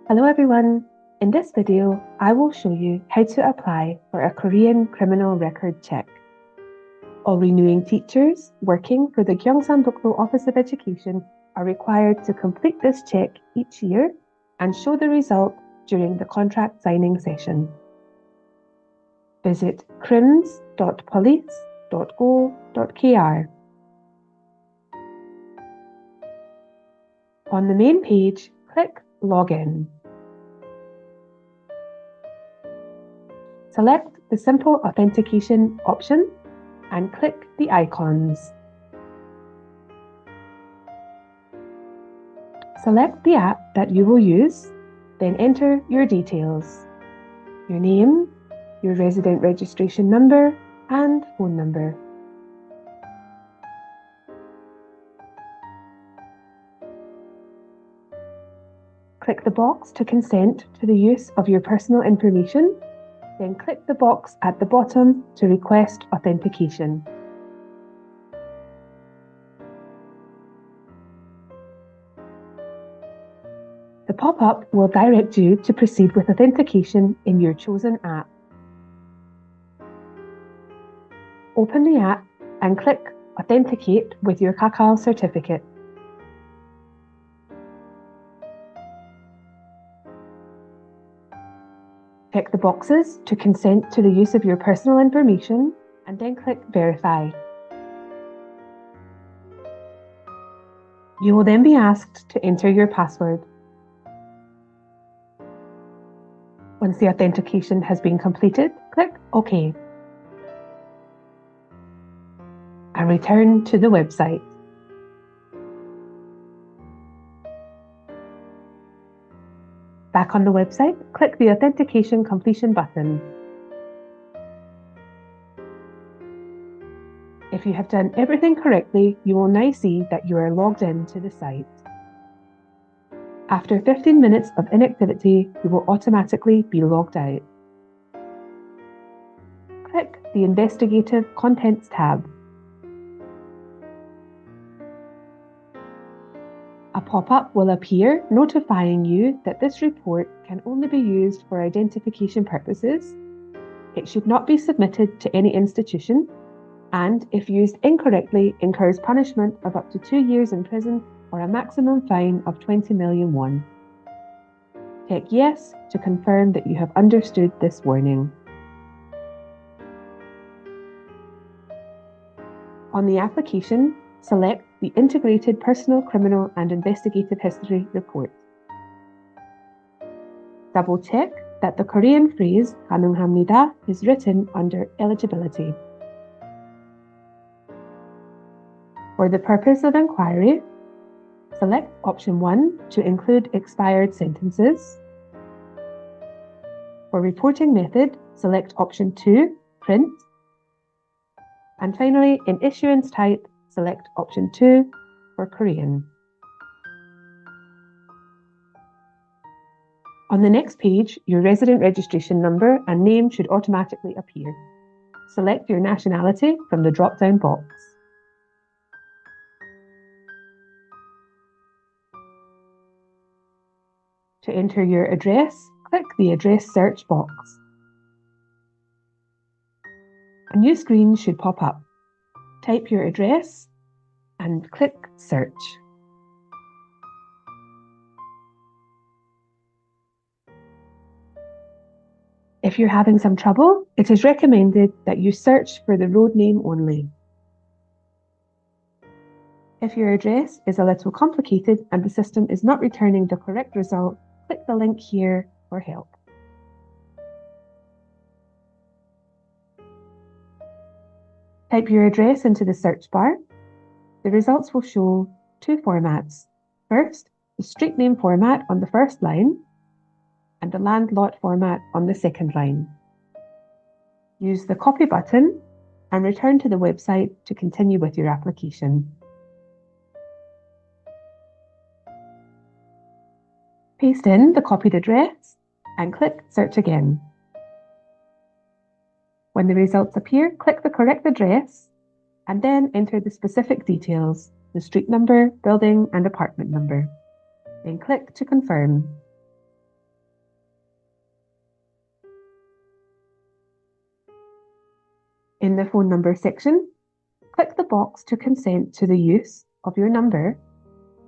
Hello everyone! In this video, I will show you how to apply for a Korean criminal record check. All renewing teachers working for the Gyeongsangbuk-do Office of Education are required to complete this check each year and show the result during the contract signing session. Visit crims.police.go.kr. On the main page, click Login. Select the Simple Authentication option and click the icons. Select the app that you will use, then enter your details, your name, your resident registration number and phone number. Click the box to consent to the use of your personal information, then click the box at the bottom to request authentication. The pop-up will direct you to proceed with authentication in your chosen app. Open the app and click Authenticate with your Kakao certificate. Check the boxes to consent to the use of your personal information and then click Verify. You will then be asked to enter your password. Once the authentication has been completed, click OK and return to the website. Back on the website, click the Authentication Completion button. If you have done everything correctly, you will now see that you are logged in to the site. After 15 minutes of inactivity, you will automatically be logged out. Click the Investigative Contents tab. A pop-up will appear notifying you that this report can only be used for identification purposes. It should not be submitted to any institution, and if used incorrectly, incurs punishment of up to 2 years in prison or a maximum fine of 20 million won. Check Yes to confirm that you have understood this warning. On the application, select the Integrated Personal Criminal and Investigative History report. Double-check that the Korean phrase 가능합니다 is written under eligibility. For the purpose of inquiry, select option 1 to include expired sentences. For reporting method, select option 2, print. And finally, in issuance type, select option 2 for Korean. On the next page, your resident registration number and name should automatically appear. Select your nationality from the drop-down box. To enter your address, click the Address Search box. A new screen should pop up. Type your address and click Search. If you're having some trouble, it is recommended that you search for the road name only. If your address is a little complicated and the system is not returning the correct result, click the link here for help. Type your address into the search bar. The results will show 2 formats. First, the street name format on the first line and the land lot format on the second line. Use the copy button and return to the website to continue with your application. Paste in the copied address and click Search again. When the results appear, click the correct address and then enter the specific details, the street number, building and apartment number. Then click to confirm. In the phone number section, click the box to consent to the use of your number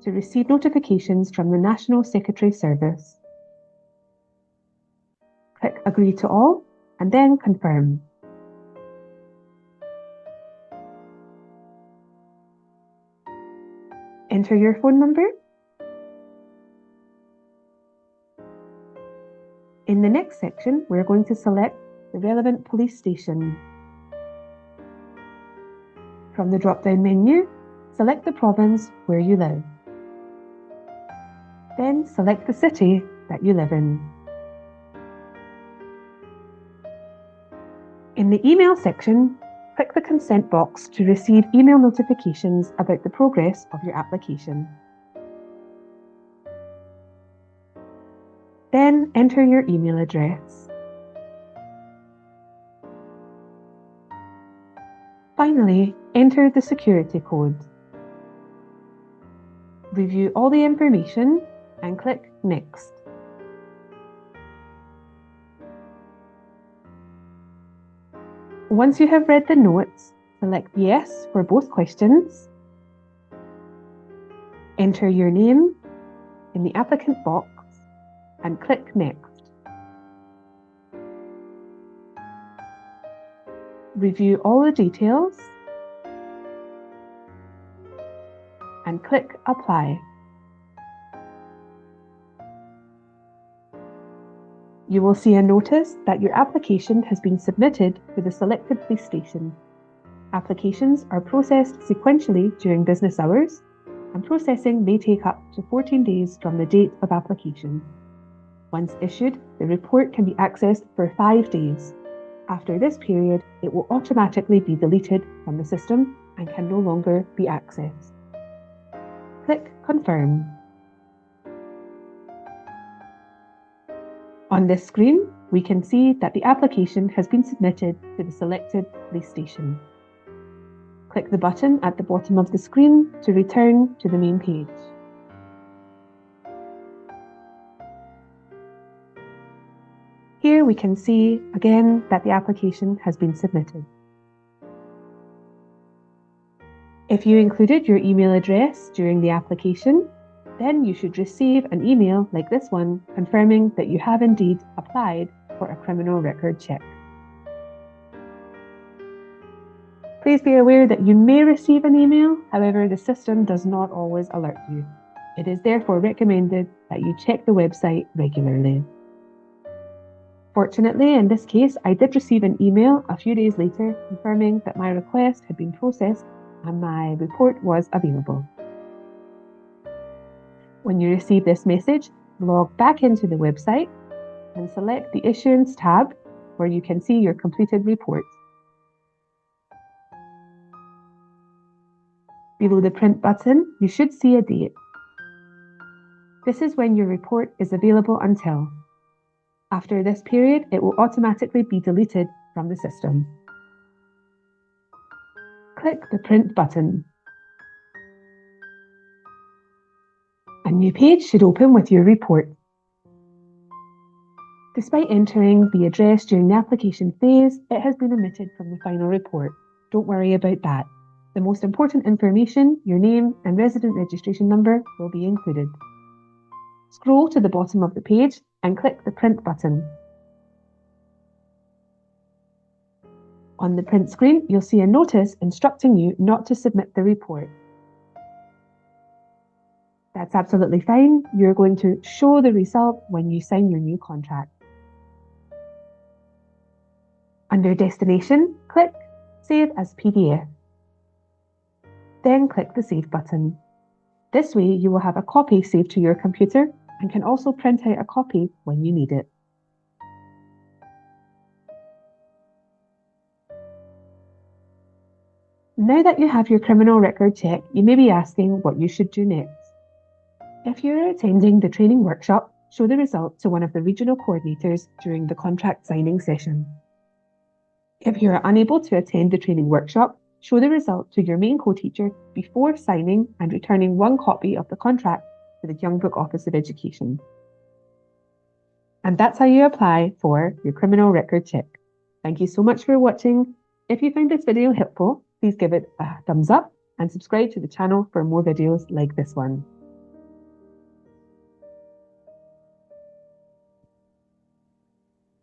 to receive notifications from the National Secretary Service. Click Agree to All and then Confirm. Enter your phone number. In the next section, we're going to select the relevant police station. From the drop-down menu, select the province where you live. Then select the city that you live in. In the email section, click the consent box to receive email notifications about the progress of your application. Then enter your email address. Finally, enter the security code. Review all the information and click Next. Once you have read the notes, select Yes for both questions. Enter your name in the applicant box and click Next. Review all the details and click Apply. You will see a notice that your application has been submitted to the selected police station. Applications are processed sequentially during business hours, and processing may take up to 14 days from the date of application. Once issued, the report can be accessed for 5 days. After this period, it will automatically be deleted from the system and can no longer be accessed. Click Confirm. On this screen, we can see that the application has been submitted to the selected police station. Click the button at the bottom of the screen to return to the main page. Here we can see again that the application has been submitted. If you included your email address during the application, then you should receive an email like this one confirming that you have indeed applied for a criminal record check. Please be aware that you may receive an email, however, the system does not always alert you. It is therefore recommended that you check the website regularly. Fortunately, in this case, I did receive an email a few days later confirming that my request had been processed and my report was available. When you receive this message, log back into the website and select the Issuance tab where you can see your completed report. Below the Print button, you should see a date. This is when your report is available until. After this period, it will automatically be deleted from the system. Click the Print button. A new page should open with your report. Despite entering the address during the application phase, it has been omitted from the final report. Don't worry about that. The most important information, your name and resident registration number, will be included. Scroll to the bottom of the page and click the Print button. On the print screen, you'll see a notice instructing you not to submit the report. That's absolutely fine. You're going to show the result when you sign your new contract. Under Destination, click Save as PDF. Then click the Save button. This way, you will have a copy saved to your computer and can also print out a copy when you need it. Now that you have your criminal record check, you may be asking what you should do next. If you're attending the training workshop, show the result to one of the regional coordinators during the contract signing session. If you are unable to attend the training workshop, show the result to your main co-teacher before signing and returning one copy of the contract to the Gyeongbuk Office of Education. And that's how you apply for your criminal record check. Thank you so much for watching. If you found this video helpful, please give it a thumbs up and subscribe to the channel for more videos like this one.